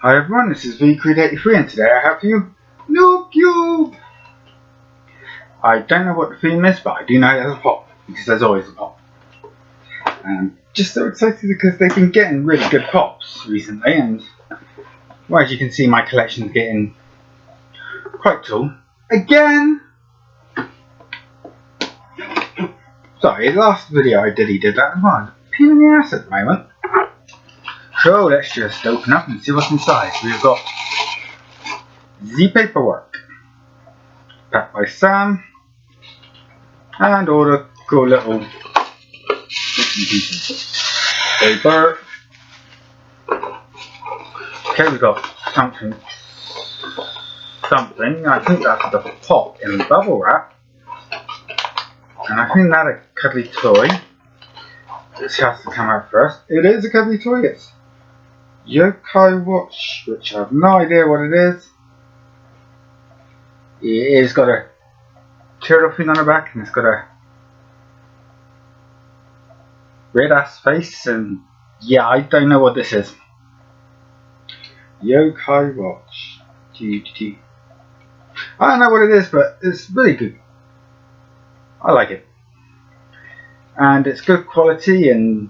Hi everyone, this is VCreed83 and today I have for you Noob. I don't know what the theme is, but I do know there's a pop, because there's always a pop. And I'm just so excited because they've been getting really good pops recently, and well, as you can see, my collection is getting quite tall. Again! Sorry, the last video I did that as well. Pain in the ass at the moment. So let's just open up and see what's inside. We've got the paperwork, packed by Sam, and all the cool little bits and pieces. Paper. Okay, we've got something. I think that's the pop in the bubble wrap, and I think that's a cuddly toy. This has to come out first. It is a cuddly toy. It's Yokai watch, which I have no idea what it is. It's got a turtle thing on the back, and it's got a red ass face, and yeah, I don't know what this is. Yokai watch. I don't know what it is, but it's really good. I like it, and it's good quality, and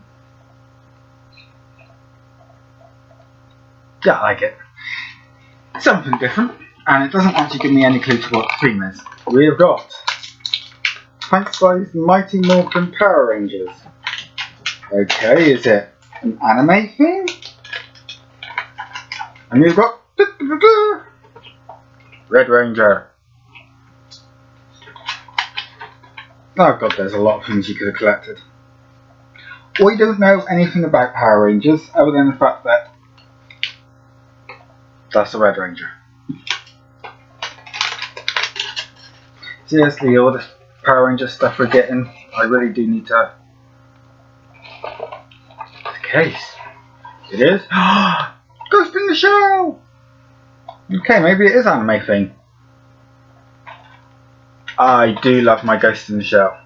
yeah, I like it. Something different, and it doesn't actually give me any clue to what the theme is. We've got pint-sized Mighty Morphin Power Rangers. Okay, is it an anime theme? And we've got Red Ranger. Oh god, there's a lot of things you could have collected. We don't know anything about Power Rangers other than the fact that that's a Red Ranger. Seriously, all this Power Ranger stuff we're getting, I really do need to. The case. It is. Ghost in the Shell! Okay, maybe it is anime thing. I do love my Ghost in the Shell. I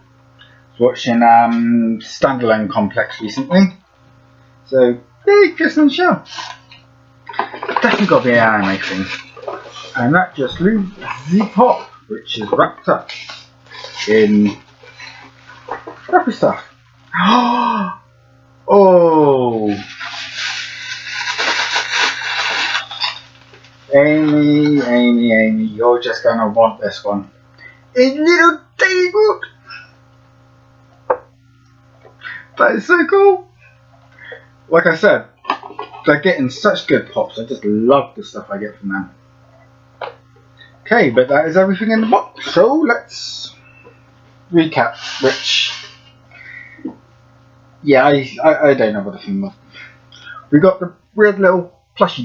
was watching Standalone Complex recently. So, yay, Ghost in the Shell. Definitely got to be an anime thing. And that just leaves the pop, which is wrapped up in wrappy stuff. Oh! Amy, you're just gonna want this one. A little tiny book! That is so cool! Like I said, they're getting such good pops. I just love the stuff I get from them. Okay, but that is everything in the box. So let's recap. Which, yeah, I don't know what the thing was. We got the weird little plushy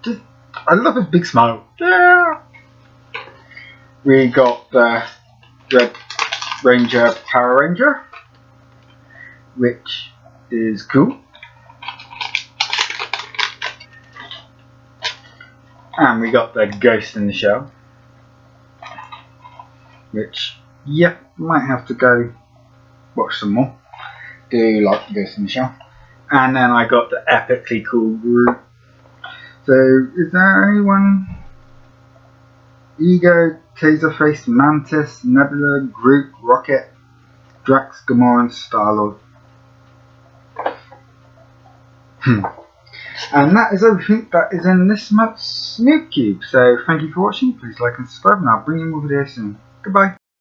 dude. I love his big smile. Yeah. We got the Red Ranger Power Ranger, which is cool. And we got the Ghost in the Shell, which, yep, might have to go watch some more. Do like the Ghost in the Shell. And then I got the epically cool Groot. So, is there anyone? Ego, Taserface, Mantis, Nebula, Groot, Rocket, Drax, Gamora, and Star-Lord. And that is everything that is in this month's Noob Cube. So thank you for watching. Please like and subscribe, and I'll bring you more videos soon. Goodbye.